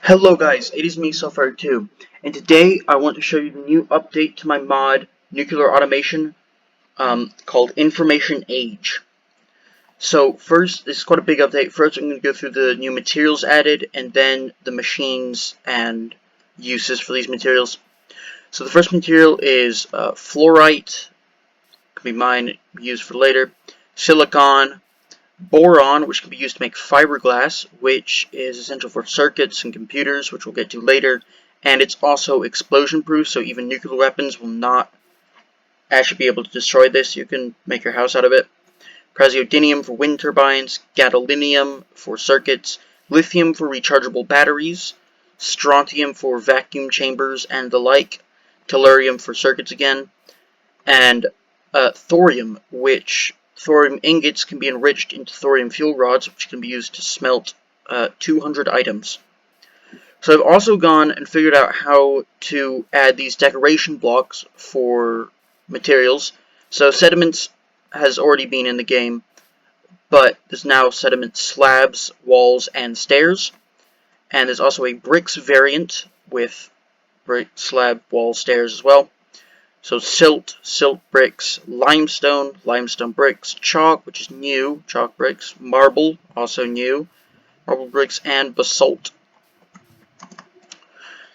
Hello guys, it is me, Sulfire2, and today I want to show you the new update to my mod, Nuclear Automation, called Information Age. So first, this is quite a big update. First I'm going to go through the new materials added, and then the machines and uses for these materials. So the first material is fluorite, can be mined, used for later, silicon, boron, which can be used to make fiberglass, which is essential for circuits and computers, which we'll get to later, and it's also explosion proof, so even nuclear weapons will not actually be able to destroy this. You can make your house out of it. Praseodymium for wind turbines, gadolinium for circuits, lithium for rechargeable batteries, strontium for vacuum chambers and the like, tellurium for circuits again, and thorium, which thorium ingots can be enriched into thorium fuel rods, which can be used to smelt 200 items. So I've also gone and figured out how to add these decoration blocks for materials. So sediments has already been in the game, but there's now sediment slabs, walls, and stairs. And there's also a bricks variant with brick, slab, wall, stairs as well. So silt bricks, limestone bricks, chalk, which is new, chalk bricks, marble, also new, marble bricks, and basalt.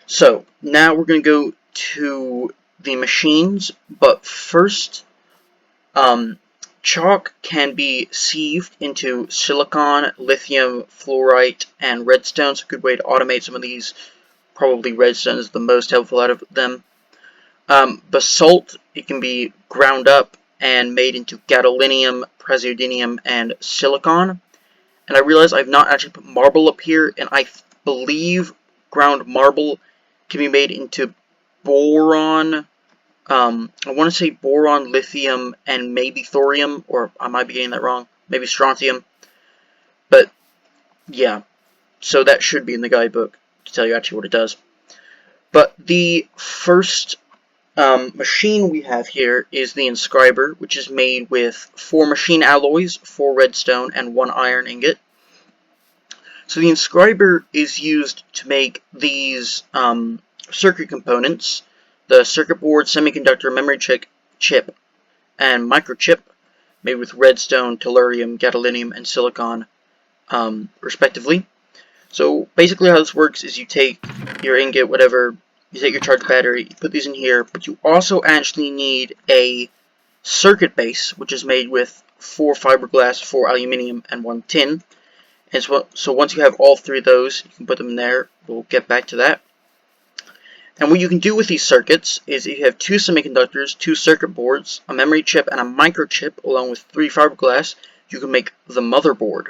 So now we're going to go to the machines, but first, chalk can be sieved into silicon, lithium, fluorite, and redstone. So a good way to automate some of these. Probably redstone is the most helpful out of them. Basalt, it can be ground up and made into gadolinium, praseodymium, and silicon. And I realize I've not actually put marble up here, and I believe ground marble can be made into boron. I want to say boron, lithium, and maybe thorium, or I might be getting that wrong. Maybe strontium. But yeah, so that should be in the guidebook to tell you actually what it does. But the first machine we have here is the inscriber, which is made with 4 machine alloys, 4 redstone, and 1 iron ingot. So the inscriber is used to make these circuit components, the circuit board, semiconductor, memory chip, and microchip, made with redstone, tellurium, gadolinium, and silicon, respectively. So basically how this works is you take your ingot, whatever, you take your charged battery, you put these in here, but you also actually need a circuit base, which is made with 4 fiberglass, 4 aluminium, and 1 tin. And so once you have all 3 of those, you can put them in there. We'll get back to that. And what you can do with these circuits is if you have 2 semiconductors, 2 circuit boards, a memory chip, and a microchip, along with 3 fiberglass, you can make the motherboard.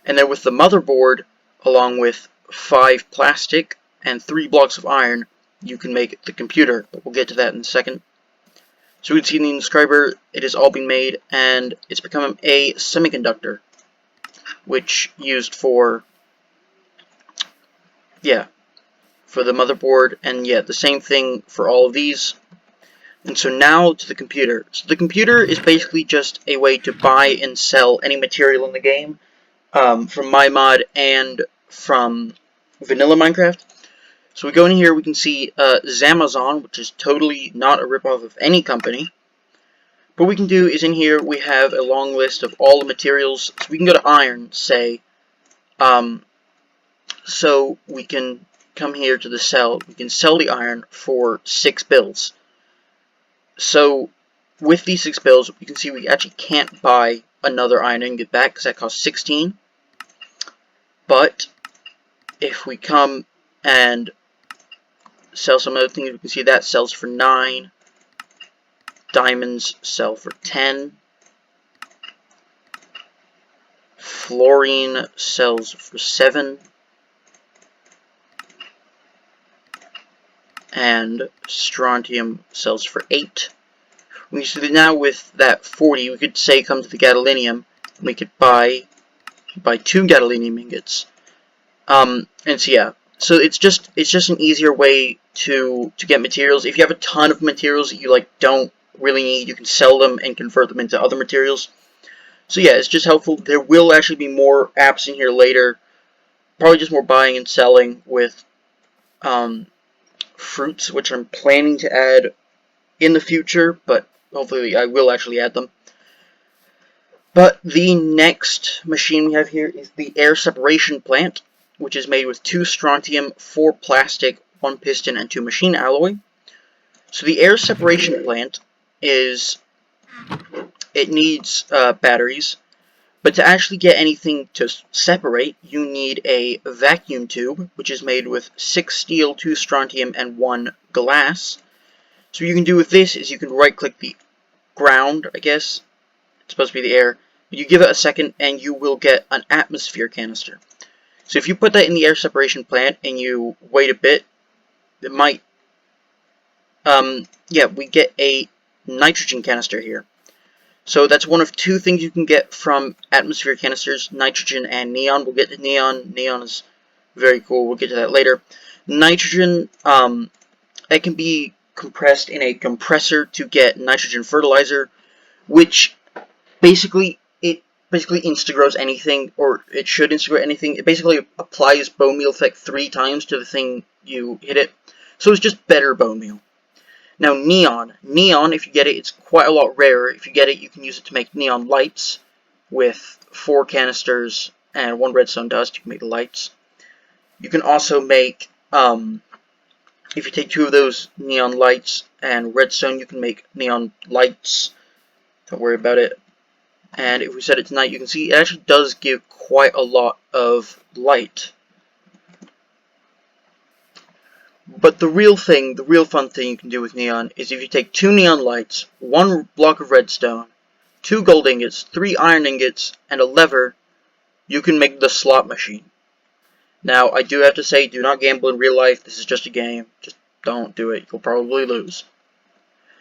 And then with the motherboard, along with 5 plastic and 3 blocks of iron, you can make the computer, but we'll get to that in a second. So we can see in the inscriber, it has all been made, and it's become a semiconductor, which used for, for the motherboard, and the same thing for all of these. And so now to the computer. So the computer is basically just a way to buy and sell any material in the game, from my mod and from vanilla Minecraft. So we go in here, we can see Zamazon, which is totally not a ripoff of any company. What we can do is in here we have a long list of all the materials. So we can go to iron, say. So we can come here to the sell. We can sell the iron for 6 bills. So with these 6 bills, you can see we actually can't buy another iron ingot back because that costs 16. But if we come and sell some other things, we can see that sells for 9. Diamonds sell for 10. Fluorine sells for 7. And strontium sells for 8. We see now with that 40, we could say come to the gadolinium, and we could buy 2 gadolinium ingots. And so so it's just an easier way to get materials. If you have a ton of materials that you don't really need, you can sell them and convert them into other materials. So yeah, it's just helpful. There will actually be more apps in here later probably just more buying and selling with fruits, which I'm planning to add in the future, but hopefully I will actually add them. But the next machine we have here is the air separation plant, which is made with 2 strontium, 4 plastic, 1 piston, and 2 machine alloy. So the air separation plant it needs batteries, but to actually get anything to separate, you need a vacuum tube, which is made with 6 steel, 2 strontium, and 1 glass. So what you can do with this is you can right-click the ground, I guess. It's supposed to be the air. You give it a second, and you will get an atmosphere canister. So if you put that in the air separation plant, and you wait a bit, it might... yeah, we get a nitrogen canister here. So that's one of 2 things you can get from atmosphere canisters, nitrogen and neon. We'll get to neon. Neon is very cool. We'll get to that later. Nitrogen, it can be compressed in a compressor to get nitrogen fertilizer, which basically insta-grows anything, or it should insta-grow anything. It basically applies bone meal effect 3 times to the thing you hit it. So it's just better bone meal. Now, neon. Neon, if you get it, it's quite a lot rarer. If you get it, you can use it to make neon lights with 4 canisters and 1 redstone dust. You can make the lights. You can also make, if you take 2 of those neon lights and redstone, you can make neon lights. Don't worry about it. And if we set it to night, you can see it actually does give quite a lot of light. But the real fun thing you can do with neon is if you take 2 neon lights, 1 block of redstone, 2 gold ingots, 3 iron ingots, and a lever, you can make the slot machine. Now, I do have to say, do not gamble in real life. This is just a game. Just don't do it. You'll probably lose.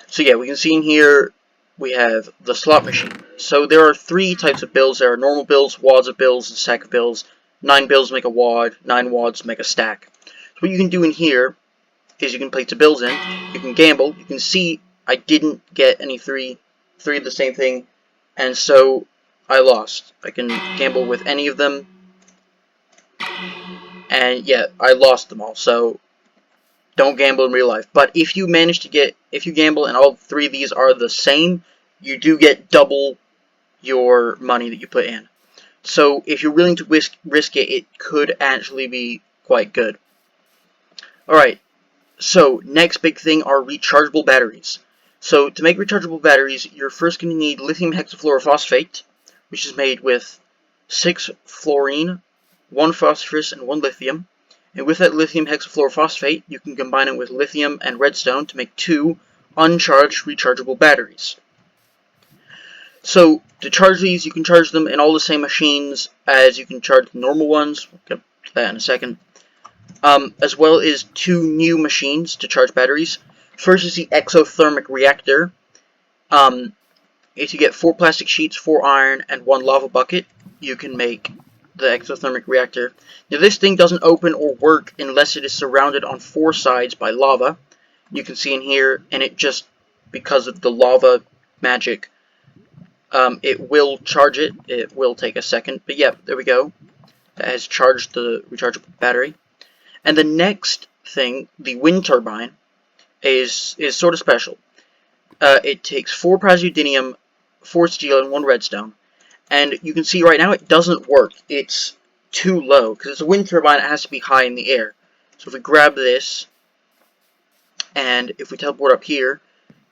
So yeah, we can see in here, we have the slot machine. So there are 3 types of builds. There are normal builds, wads of builds, and stack of builds. 9 builds make a wad, 9 wads make a stack. So what you can do in here is you can place the builds in, you can gamble, you can see I didn't get any 3 of the same thing, and so I lost. I can gamble with any of them, and yeah, I lost them all, so don't gamble in real life. But if you manage to get, if you gamble and all 3 of these are the same, you do get double your money that you put in. So if you're willing to risk it, it could actually be quite good. Alright. So, next big thing are rechargeable batteries. So, to make rechargeable batteries, you're first going to need lithium hexafluorophosphate, which is made with 6 fluorine, 1 phosphorus, and 1 lithium. And with that lithium hexafluorophosphate, you can combine it with lithium and redstone to make 2 uncharged rechargeable batteries. So, to charge these, you can charge them in all the same machines as you can charge the normal ones. We'll get to that in a second. As well as 2 new machines to charge batteries. First is the exothermic reactor. If you get 4 plastic sheets, 4 iron, and 1 lava bucket, you can make the exothermic reactor. Now this thing doesn't open or work unless it is surrounded on 4 sides by lava. You can see in here, and it just, because of the lava magic, it will charge it. It will take a second, but yeah, there we go. That has charged the rechargeable battery. And the next thing, the wind turbine, is sort of special. It takes 4 praseodymium, 4 steel, and 1 redstone. And you can see right now it doesn't work. It's too low. Because it's a wind turbine, it has to be high in the air. So if we grab this, and if we teleport up here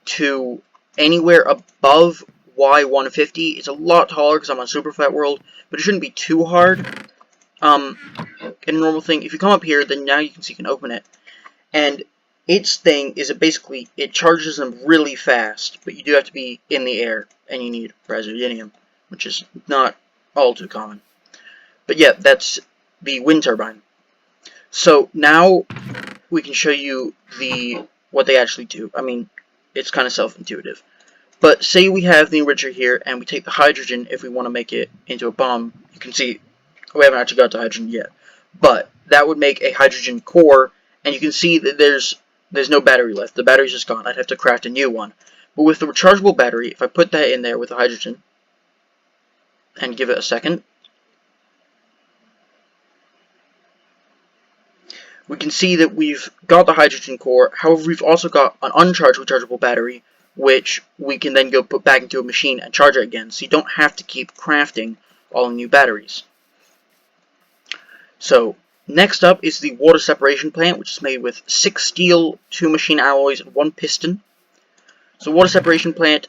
to anywhere above Y150, it's a lot taller because I'm on Super Flat World, but it shouldn't be too hard. In a normal thing, if you come up here, then now you can see you can open it. And its thing is it charges them really fast, but you do have to be in the air, and you need praseodymium, which is not all too common. But yeah, that's the wind turbine. So now we can show you what they actually do. I mean, it's kind of self-intuitive. But say we have the enricher here, and we take the hydrogen if we want to make it into a bomb. You can see we haven't actually got to hydrogen yet. But that would make a hydrogen core, and you can see that there's no battery left. The battery's just gone. I'd have to craft a new one. But with the rechargeable battery, if I put that in there with the hydrogen, and give it a second, we can see that we've got the hydrogen core. However, we've also got an uncharged rechargeable battery, which we can then go put back into a machine and charge it again. So you don't have to keep crafting all new batteries. So next up is the water separation plant, which is made with 6 steel, 2 machine alloys, and 1 piston. So water separation plant,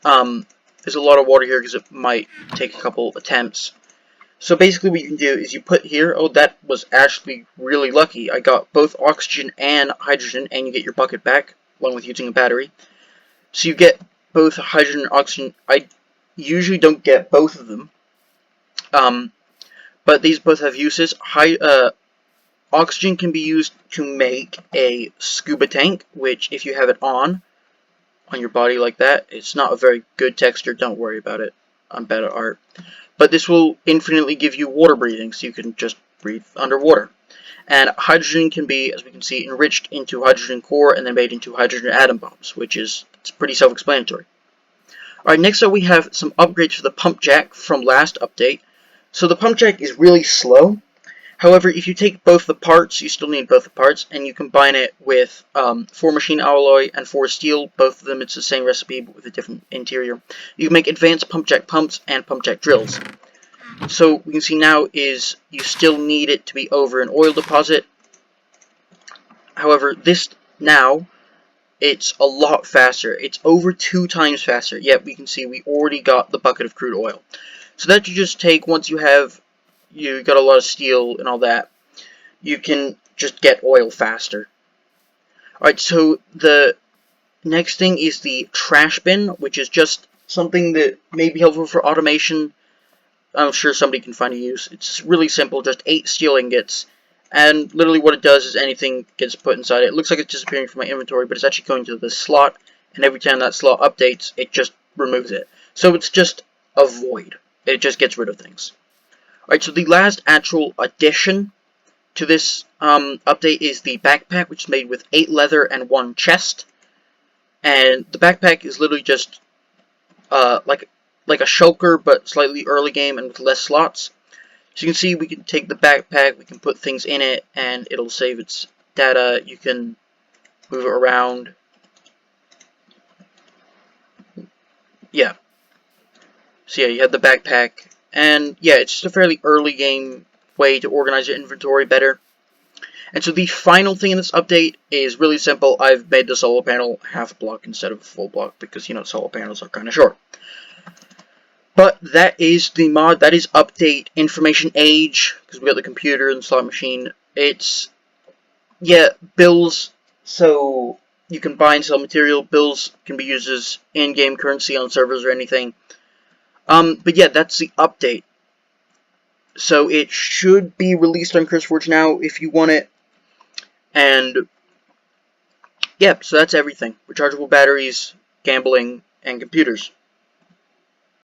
there's a lot of water here because it might take a couple attempts. So basically what you can do is you put here, oh, that was actually really lucky. I got both oxygen and hydrogen, and you get your bucket back, along with using a battery. So you get both hydrogen and oxygen. I usually don't get both of them, but these both have uses. Oxygen can be used to make a scuba tank, which if you have it on your body like that, it's not a very good texture, don't worry about it. I'm bad at art. But this will infinitely give you water breathing, so you can just breathe underwater. And hydrogen can be, as we can see, enriched into hydrogen core and then made into hydrogen atom bombs, which is pretty self-explanatory. Alright, next up we have some upgrades for the pump jack from last update. So the pump jack is really slow. However, if you take both the parts, you still need both the parts, and you combine it with 4 machine alloy and 4 steel, both of them it's the same recipe but with a different interior, you can make advanced pump jack pumps and pump jack drills. So we can see now is you still need it to be over an oil deposit. However, this now, it's a lot faster. It's over 2 times faster, yet we can see we already got the bucket of crude oil. So that you just take, once you got a lot of steel and all that, you can just get oil faster. Alright, so the next thing is the trash bin, which is just something that may be helpful for automation. I'm sure somebody can find a use. It's really simple, just 8 steel ingots, and literally what it does is anything gets put inside it. It looks like it's disappearing from my inventory, but it's actually going to the slot, and every time that slot updates, it just removes it. So it's just a void. It just gets rid of things. Alright, so the last actual addition to this update is the backpack, which is made with 8 leather and 1 chest. And the backpack is literally just like a shulker, but slightly early game and with less slots. So you can see we can take the backpack, we can put things in it, and it'll save its data. You can move it around. Yeah. So yeah, you have the backpack. And yeah, it's just a fairly early game way to organize your inventory better. And so the final thing in this update is really simple. I've made the solar panel half a block instead of a full block because, you know, solar panels are kind of short. But that is the mod. That is update information age, because we got the computer and the slot machine. It's, yeah, bills, so you can buy and sell material. Bills can be used as in-game currency on servers or anything. But yeah, that's the update. So it should be released on CurseForge now if you want it. And yeah, so that's everything. Rechargeable batteries, gambling, and computers.